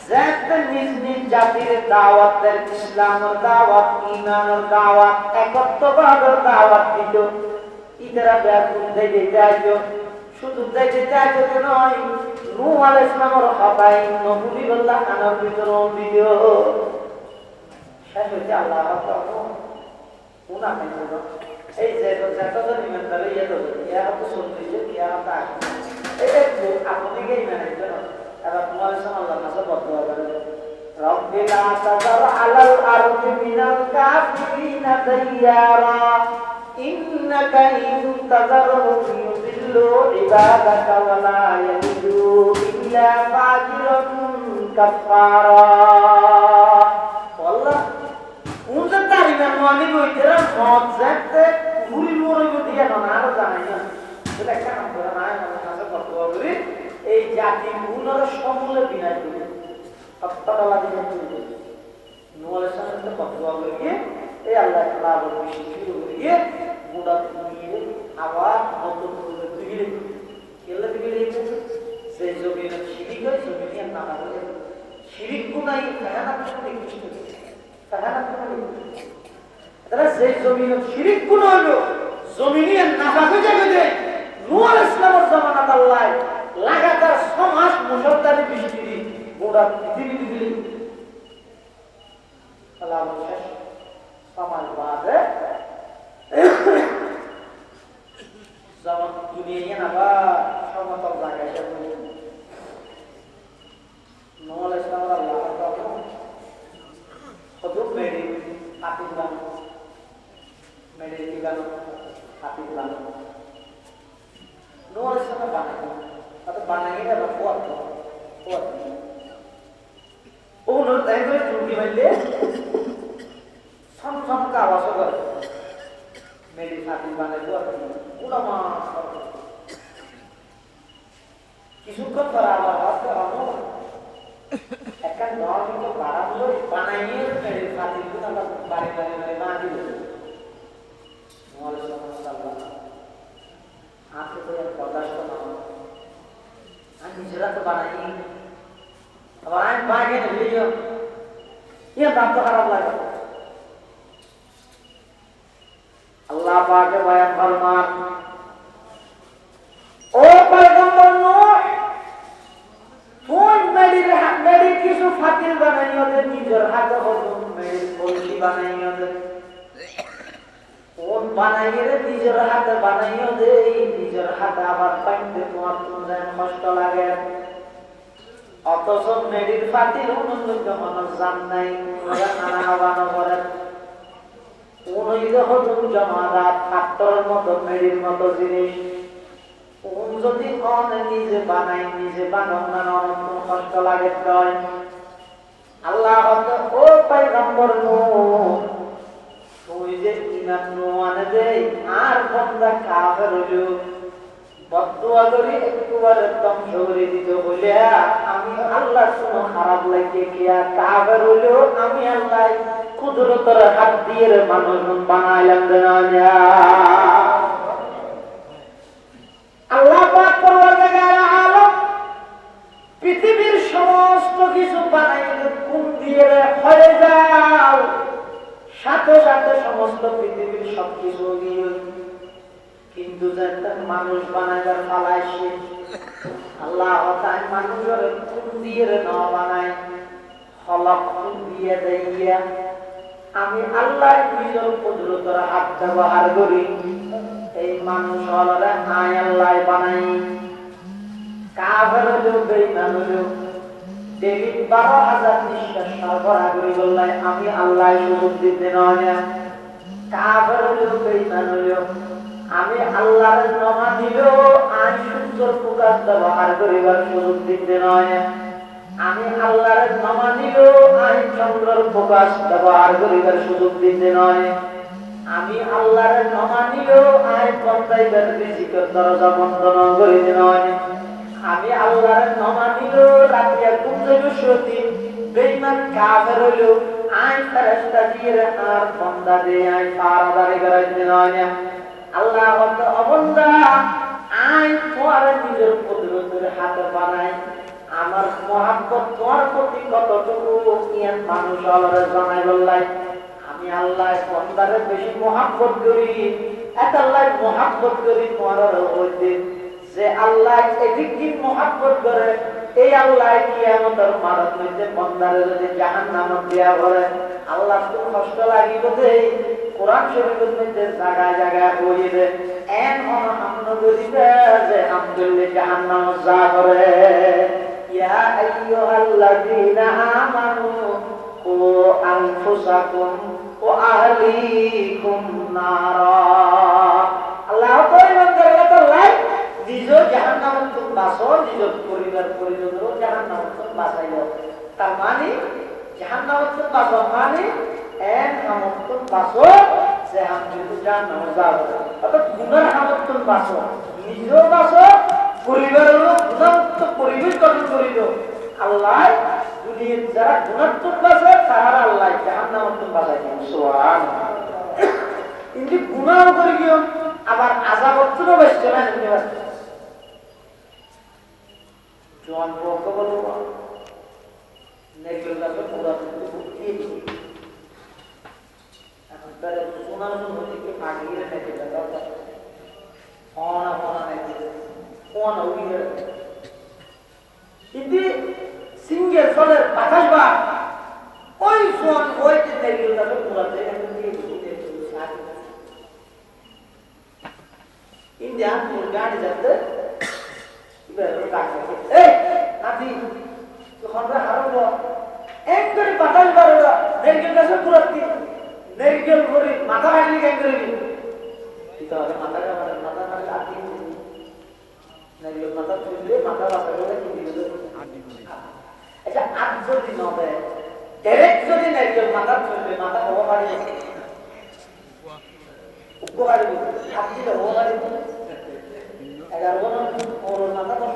যাতে নিজ নিজ জাতির দাওয়াতের ইসলামের দাওয়াত ঈমানের দাওয়াত একত্ববাদের দাওয়াত দিত ইতারা ব্যাকুল দিতে চাইতো শুধু দিতে চাইতো নয় নূহ আলাইহিস সালামের হতাই নবুলি বল্লাহ কানার ভিতরে দিল শেষ হইতে আল্লাহ তাআলা উনা মেনে এই যে যত নিমন্ত্রণ ইয়া তো শুনতেছে কিয়া তা এটা আপনি কি মানে জানো এবার তোমার সামনে আল্লাহর কাছে বদুয়া করেন রব্বি লা তাযার আলাল আরদি মিনাল কাফিরিনা দাইয়ারা ইন্নাকা ইন তাযারহুম ইউদিল্লু ইবাদাকা ওয়া লা ইয়ালিদু ইল্লা ফাজিরান কাফারা আল্লাহ উনটা তারিনা মানে কইতেরা সব জানতে পুরি মোরে দিয়া না আর জানাই না এটা একটা কাম করে না আমার কাছে বদুয়া করি এই জাতি গুণের সমূলে বিনাশ করে সপ্তাহলা দিনে তুলে নূহ আলাইহিস সালামকে বদুয়া করিয়ে এই আল্লাহ তাআলা বলেন শুরু করিয়ে মুডা তুমিয়ে আবার নতুন করে তুলে কেলে তুলে সেই জমিনে শিরিক হয় জমিনে না করে শিরিক গুনাই কানা করে কিছু কানা করে তারা সেই জমিনে শিরিক গুণ হলো জমিনে নাফাক হয়ে যাবে নূহ আলাইহিস সালামের জামানাত আল্লাহ লাগাতার 6 মাস মুষলধারে বৃষ্টি দিয়ে গোটা পৃথিবী দিলে আল্লাহ শেষ সমাজ বাদে zaman dunia apa সমতল জায়গায় সে নূহ আলাইহিস সালাম আল্লাহ তাআলা কত মেরে কাটি দিলাম মেরে দিলাম কাটি দিলাম নূহ আলাইহিস সালাম বানাইলেন atau banangnya ada kuat oh nur tadi itu curi balik sam kawas juga meditasi banai itu udah mas কিছুক্ষণ ধরে আবার হাতে অমর একটা নর্মিত বারান্দর বানাইয়ে মেরে ফাতিল গুলো আমরা বাড়ি বাড়ি বাড়ি বাঁধি আপনি তো প্রকাশ করলাম আমি নিজেরা তো বানাই আবার আমি বানিয়ে ভিডিও ইয়ে দাম তো খারাপ লাগে আল্লাহ পাকে বয়ান ফরমান ও পয়গম্বর নূহ তুই মেডির কিছু ফাতিল বানাইও দে নিজের হাতে হজম মেডির কলসি বানাইও দে কোন বানাইয়ে রে নিজের হাতে বানাইও দে নিজের হাতে আবার পাইতে তোমার যেন কষ্ট লাগে অথচ মেডির ফাতিল অনুমোদিত হওয়ার জান নাই ওরা নানা বানা করেন কোন হজম জমাদার ফাত্তরের মতো মেডির মতো জিনিস যদি নিজে বানাই নিজে বানানো না কষ্ট লাগে আল্লাহ ও পয়গম্বর তুই যে ইমান আনে দে আর বন্দা কাফের হইল বদদুয়া করি একটুবার ধ্বংস করে দিতে বলে আমি আল্লাহ কোনো খারাপ লাগে কিয়া কাফের হইল আমি আল্লাহ কুদরতের হাত দিয়ে মানুষ বানাইলাম না আল্লাহ পাক পরওয়ারদিগার আলম পৃথিবীর সমস্ত কিছু বানাইলে কোন দিয়ে হয়ে যাও সাথে সাথে সমস্ত পৃথিবীর সবকিছু দিয়ে কিন্তু যখন মানুষ বানাইবার ফালাইছে আল্লাহ তাই মানুষের কোন দিয়ে না বানায় হলক কোন দিয়ে দেইয়া আমি আল্লাহ নিজের কুদরতের হাত ব্যবহার করি এই মানুষ হলরে আয় আল্লাহ বানাই কাফের হলো বেঈমান হলো ডেভিড 12,000 নিঃশ্বাস সরবরাহ করে বললাই আমি আল্লাহ সুযোগ দিতে নয় কাফের হলো বেঈমান হলো আমি আল্লাহর নাম দিল আই সুন্দর প্রকাশ ব্যবহার করিবার সুযোগ দিতে নয় আমি আল্লাহর নাম দিল আই চন্দ্রের প্রকাশ ব্যবহার করিবার সুযোগ দিতে নয় আমি আল্লাহর নাম দিল আই বন্দাইবার রিজিকের দরজা বন্ধ করিতে নয় আমি আল্লাহর নাম দিল রাতিয়া কুঞ্জে বসতি বেঈমান কাফের হলো আই ফেরেশতা দিয়ে আর বান্দা দে আই পারাদারি করাইতে নয় আল্লাহ অবন্দা আই তোমার নিজের কুদরতের হাতে বানাই আমার মহব্বত তোমার প্রতি কতটুকু ইয়ান মানুষ আল্লাহর জানাই বললাই আমি আল্লাহ বান্দারে বেশি মহব্বত করি এত আল্লাহ মহব্বত করি তোমার হইতে যে আল্লাহ এদিক দিন মহব্বত করে এই আল্লাহ কিয়ামতের মারত হইতে বান্দারে যদি জাহান্নামে দেয়া করে আল্লাহ তো কষ্ট লাগিব দেই কোরআন শরীফের মধ্যে জায়গায় জায়গায় বলিবে এন অনহান্ন করিবে যে আমদুল্লাহ জাহান্নামে যা করে ইয়া আইয়ুহাল্লাযীনা আমানু কু আনফুসাকুম ওয়া আহলিকুম নারা আল্লাহ তো ইমানদার কথা লাই নিজে জাহান্নামে তো বাসো নিজের পরিবার পরিজনও জাহান্নামে তো বাঁচাইলো তার মানে জাহান্নামে তো বাঁচো মানে এন হামতুন বাসো যে আমি তো জাহান্নামে যাব অর্থাৎ গুনার হামতুন বাসো নিজেও বাসো পরিবারেরও গুণামুক্ত পরিবেশ গঠন করিল আল্লাহ দুনিয়ার যারা গুণাত্মক বাসে তারা আল্লাহ জাহান্নামে বাঁচাই দিন সুবহানাল্লাহ কিন্তু গুনাহ করে গিয়ে আবার আযাবত্ব বেশি না নিতে পারছে জোয়ান বউকে বলবো নেকেল গাছে পুরা বুকিয়ে দিই এখন তার সোনার জন্য থেকে আগিয়ে নেকেল গাছ অনা অনা নেকেল অনা উড়িয়ে কিন্তু সিঙ্গেল ফলের বাতাস বা ওই জোয়ান ওই যে নেকেল গাছে পুরাতে এখন দিয়ে দিতে সাথে ইন্ডিয়া তোর গাড়ি যাচ্ছে এই নাতি তখন হারব এক করে বাতাস বারোটা নেরকেল গাছে পুরাতি নেরকেল করে মাথা কাটলি কেন করবি তাহলে মাথাটা মাথা কাটলে আটি নেরকেল মাথা তুললে মাথা বাতা করে কি দিল আচ্ছা আট যদি নবে ডাইরেক্ট যদি নেরকেল মাথা তুললে মাথা হওয়া পারি উপকারী হাত দিলে হওয়া পারি 11 মাথা দশ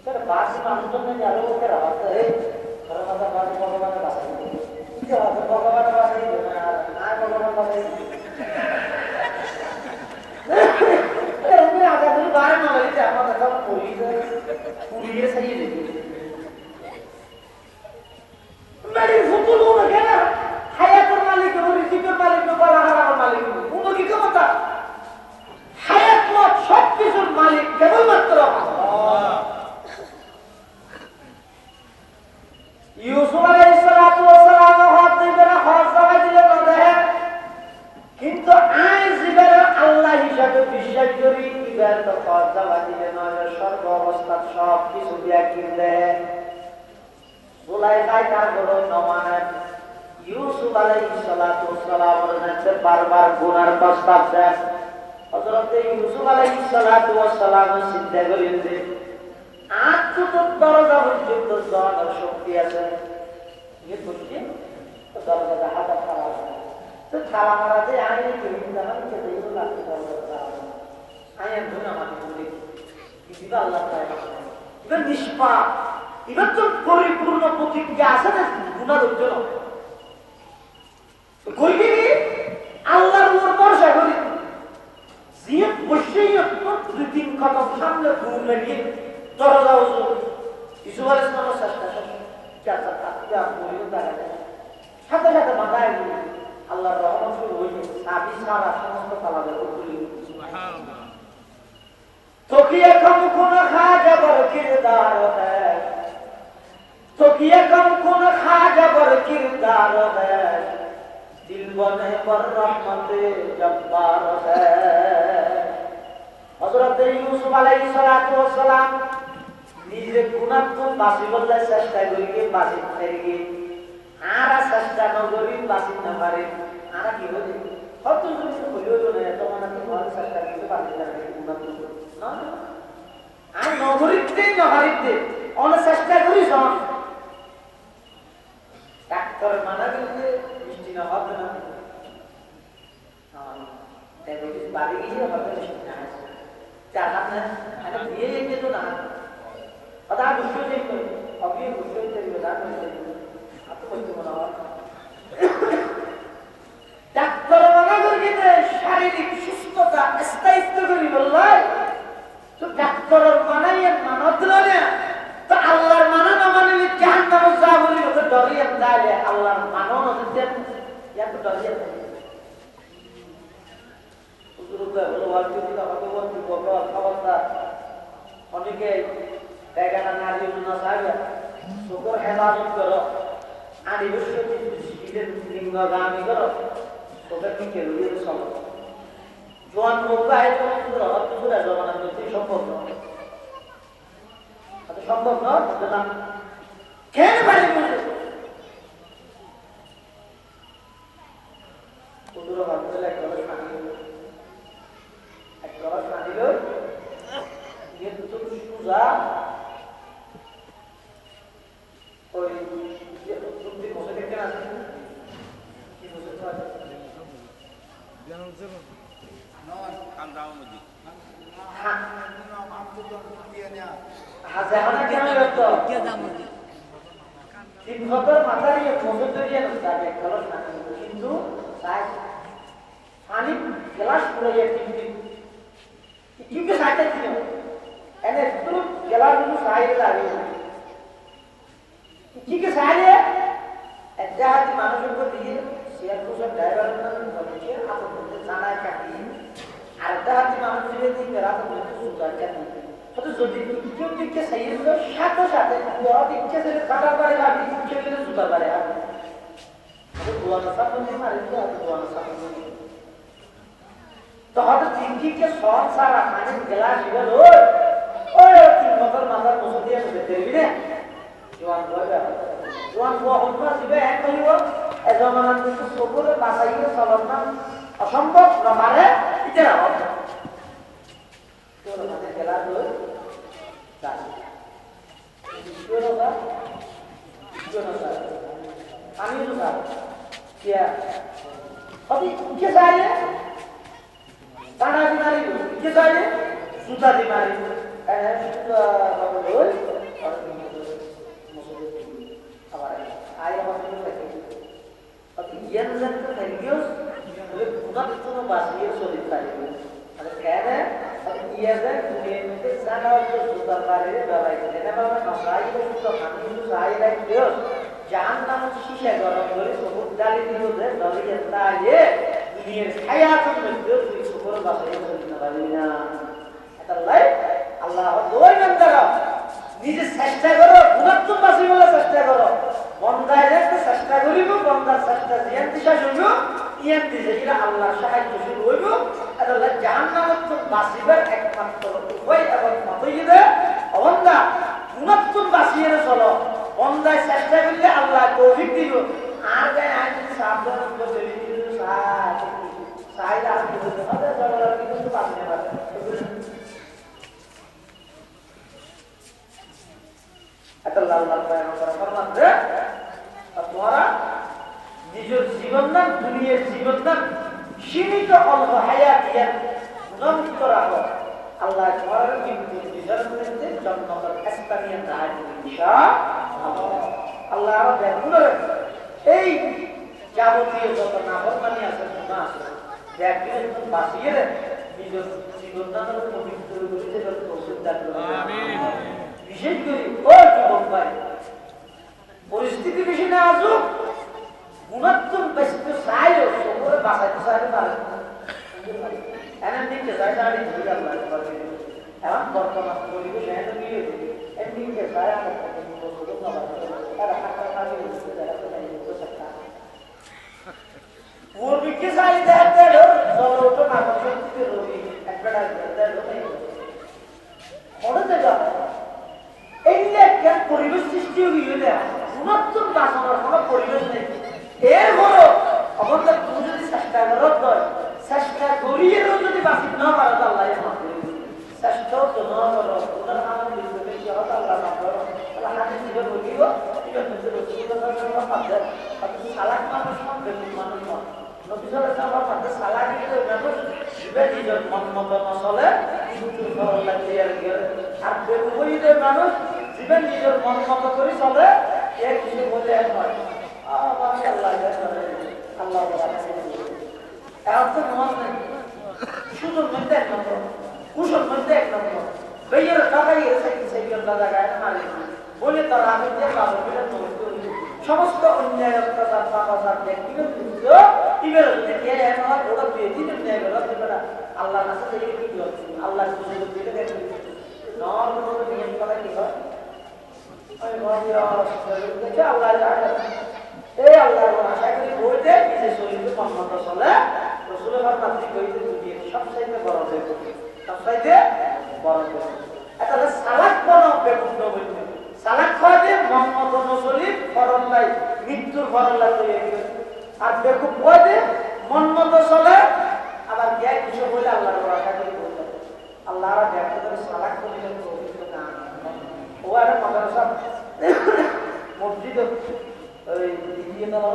तर बाकी माणसांना ज्याला ओके राहतं हे खरं माझा बाजू भगवान बसायचं भगवान बसायचं काय भगवान बसायचं आता तरी बाहेर मागायचे आम्हाला त्याचा पुरी सही देते मेरी फुटबॉल होना क्या ना हायातुल मालिक रिजिकुल मालिक बड़ा हराम मालिक उनको की कब था हायात मौत सब किसुर मालिक केवल मात्र यूसुफ अलैहिस्सलातु वस्सलाम हाथ मेरा हाथ सवा दिले बंद है किंतु आय जिगर আল্লাহ হিসাবে বিশ্বাস করি এবার তো কথা বাজিলে নয় সর্ব অবস্থা সব কিছু দিয়া কিনলে সুলাইমাই তার বড় নমানেন ইউসুফ আলাইহিস সালাতু ওয়াস সালামের কাছে বারবার গুনার প্রস্তাব দেন হযরত ইউসুফ আলাইহিস সালাতু ওয়াস সালাম চিন্তা করেন যে আজ তো দরজা পর্যন্ত যাওয়ার শক্তি আছে ये বুঝছি তো দরজা হাত খারাপ तो खाला मारा जे आने के लिए जाना के देव लागते दरजা आया दुना माने बोले कि अल्लाह ताआला इबन निष्पा इबन तो পরিপূর্ণ প্রতিজ্ঞা আছে না গুনাহ হচ্ছে না তো কইবি আল্লাহর উপর ভরসা করি যে বসেই তো দুই তিন কদম সামনে ঘুম লাগিয়ে দরজা উজু ইসু আলাইহিস সালাম চেষ্টা চাচা তা বলিও দাঁড়ায় সাথে সাথে মাথায় আল্লাহর রহমত শুরু হইছে সাবি সারা সমস্ত তালাবের উপরে সুবহানাল্লাহ তো কি এখন কোন খাজা বরকিরদার है तो কি এখন কোন খাজা বরকিরদার है दिल बने पर रहमते जब्बार है হযরত ইউসুফ আলাইহিস সালাতু ওয়াস সালাম নিজে গুনাহ তো বাঁচি বললে চেষ্টা করি বাঁচি ফেরি আরা চেষ্টা নগরী বাঁচি না পারে আরা কি হইছে কত কিছু হইলো না তোমার কি ভালো চেষ্টা করতে পারবে না গুনাহ না আর নগরীতে নগরীতে অন চেষ্টা করিস ডাক্তার মানা দিলে মিষ্টি না হবে না তাই বলি বাড়ি গিয়ে হবে মিষ্টি না চার হাত না আরে দিয়ে যেতে তো না কথা বুঝতে চাই তো অবি বুঝতে চাই না আপনি বলতে মনে হয় ডাক্তার মানা করিতে শারীরিক সুস্থতা স্থায়িত্ব করি বললাই তো ডাক্তারের মানাইয়ের মানত না তো আল্লাহর মানা না মানলে জাহান্নামে যা বলি ওকে ডরিয়ে যায় আল্লাহর মানন হচ্ছে এত ডরিয়ে যায় হুজুরুল্লাহ বলে ওয়াজী দিলা ভগবতী বকরা খবরদার অনেকে জায়গাটা নারী না সাহেব সুকর হেফাজত করো আদি বিশ্বতি শীতের লিঙ্গগামী করো তোকে কি কেলুয়ে সব জোয়ান মোবাইল তো পুরো জমানা করতে সম্ভব নয় এটা সম্ভব নয় না কেন পারি বলে পুরো ভাবলে একটা পানি লো ये तो সুজা ওই যে তুমি বসে দেখতে না কি বসে তো আছে জানো যে না কাম দাও মজি হ্যাঁ আম তো দিয়ে না হাজানা কেন করতো কে দাম মজি তিন বছর মাথায় বসে দিয়ে না তাকে খরচ না কিন্তু তাই পানি গ্লাস পুরো তিন क्योंकि साइड थी एने तो गला ਨੂੰ ਸਾਈਡ ਲਾ ਰਹੀ है ठीक है साइड है एजाज মানুষের को दिए शेयर को सब ड्राइवर ने बच्चे आप बोलते जाना चाहिए আর দাঁতি মানুষ দিয়ে দিন রাত বলতে সুন্দর কেন তো যদি কেউ দিকে সহি হলো সাথে সাথে ওরা দিকে সে কাটা পারে না দিকে গেলে সুন্দর পারে আর তো দোয়া না সামনে মারে তো দোয়া না সামনে तो हर जिंदगी के सौर सारा खाने गिलास इधर ओए तीन मगर मगर मुझे मुझे तेरी ने जवान वो होता सिबे है कोई वो ऐसा माना तो सोकोले बासाइए सलमना असंभव न मारे इतना हो तो खाने गिलास हो क्यों होगा पानी होगा क्या अभी क्या चाहिए ताना बीमारी किस आए सूता बीमारी है सूता बाबू saya waktu lagi. Tapi yang serius, bukan itu bahasa sulit tadi. Ada kaya, tapi ia itu sana itu sudah kali berapa ini? Kenapa saya itu sudah kami itu saya lagi terus. Jangan kamu sisa garam dari sebut dari itu dari yang tadi. Ini saya akan menjadi syukur bahasa yang sulit tadinya. Atalai Allah dua mandara. নিজে চেষ্টা করো গুণাত্মক বাসি বলে চেষ্টা করো বন্দায় দেখতে চেষ্টা করিব বন্দার চেষ্টা জিয়ান দিশা শুনব ইয়ান দিশা যেটা আল্লাহর সাহায্য শুরু হইব এটা জাহান্নামত বাসিবার একমাত্র উপায় এবং মতইদে বন্দা গুণাত্মক বাসিয়ে চলো বন্দায় চেষ্টা করলে আল্লাহ তৌফিক দিব আর গায় আজ সাবধান করে দিল সাইদা আপনি বলতে হবে জলার কিন্তু বাসিয়ে পারে এটা লাল লাল পায়না করা ফরমাতে তোমারা নিজের জীবন না দুনিয়ার জীবন না সীমিত অল্প হায়াতিয়া নমিত রাখো আল্লাহ তোমার কিন্তু নিজের মধ্যে জন্মগত স্থানীয় দায় ইনশাআল্লাহ আল্লাহ দেখুন এই যাবতীয় যত নাফরমানি আছে গুনাহ আছে দেখবেন বাঁচিয়ে নিজের জীবন না পবিত্র করে দেবেন তৌফিক দান করুন আমিন বিশেষ করে ও যুবক ভাই পরিস্থিতি বেশি না আসুক গুণাত্মক ব্যস্ত চাইও সকলে বাঁচাইতে চাইতে পারে এমন দিনকে চাই তাহলে ভুল আপনার এখন বর্তমান পরিবেশ এত গিয়ে এমনিকে চাই আমরা তারা হাঁটা খালি ওর বিকে চাই দেখতে চলো তো না করতে রবি একটা মনে দেখা পরিবেশ সৃষ্টি হইলে গুণাত্মক বাসনার কোন পরিবেশ নেই এর বড় অবস্থা তুমি যদি চেষ্টা করো চেষ্টা করিয়েও যদি বাঁচি না পারো তো আল্লাহ চেষ্টা তো না করো ওনার আমার বেশি হতো আল্লাহ না করো আল্লাহ হাতে জীবন বলিব সালাক মানুষ মানুষ নবীর আমার পাশে সালাক মানুষ নিজের মন মতো নচলে আর বেগুবইদের মানুষ জীবন নিজের মন মতো করে চলে এক কিছু বলে এক নয় আল্লাহ আল্লাহ এখন তো নমাজ নেই সুযোগ মধ্যে এক নম্বর কুশল মধ্যে এক নম্বর বেয়ের টাকাই জায়গায় মারি বলে তারা আমি সমস্ত অন্যায় অত্যাচার পাপাচার ব্যক্তিগত ইবের ওরা দুই দিন অন্যায় করে আল্লাহ কাছে থেকে কি হচ্ছে আল্লাহ সুযোগ দিলে দেখবেন নর্মাল নিয়ম করা কি হয় এই আল্লাহ আশা করি বইতে নিজে শরীরকে সম্মত চলে রসুলের মাতৃ বইতে দুনিয়া সবচাইতে বড় দেব সবচাইতে বড় দেব এটা সালাক বড় বেগুন বইতে সালাক খাওয়াতে মোহাম্মদ নসলিম ফরম নাই মৃত্যুর ফরম লাগে আর বেগুন বইতে মন মতো চলে আবার গ্যাস কিছু বলে আল্লাহর আশা করি বলতে আল্লাহ ব্যক্ত করে সালাক করিলেন না ও একটা মাদ্রাসা মসজিদ ওই দ্বিতীয় তলা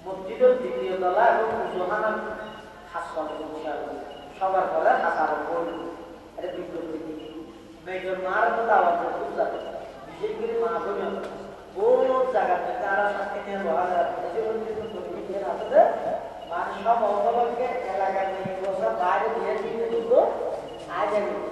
মসজিদের দ্বিতীয় তলা এবং জোহানা সবার পরে হাসার এটা বিজ্ঞপ্তি মেজর মার মতো আওয়াজ খুব যাবে বিশেষ করে মা বোন বহুত জায়গা থেকে তারা সাথে নিয়ে বলা যায় সব অবলম্বনকে এলাকায় নিয়ে বসা বাইরে দিয়ে দিতে আজ